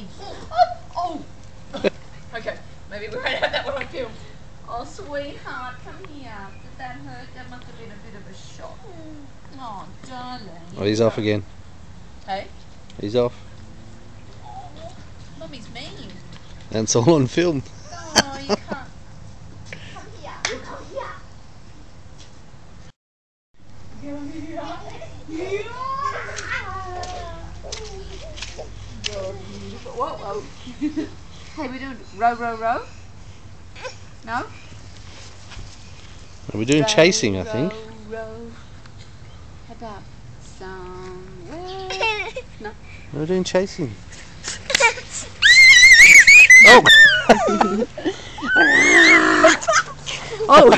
me. Oh! Okay, maybe we won't have that one on film. Oh, sweetheart, come here. Did that hurt? That must have been a bit of a shock. Oh, darling. Oh, he's off again. Hey? He's off. Oh, Mummy's mean. And it's all on film. Oh, you can't. Come here. Come here. Whoa, whoa. Hey, we're doing row, row, row? No? We're doing chasing, I think. Row. How about somewhere? No. We're doing chasing. Oh! Oh!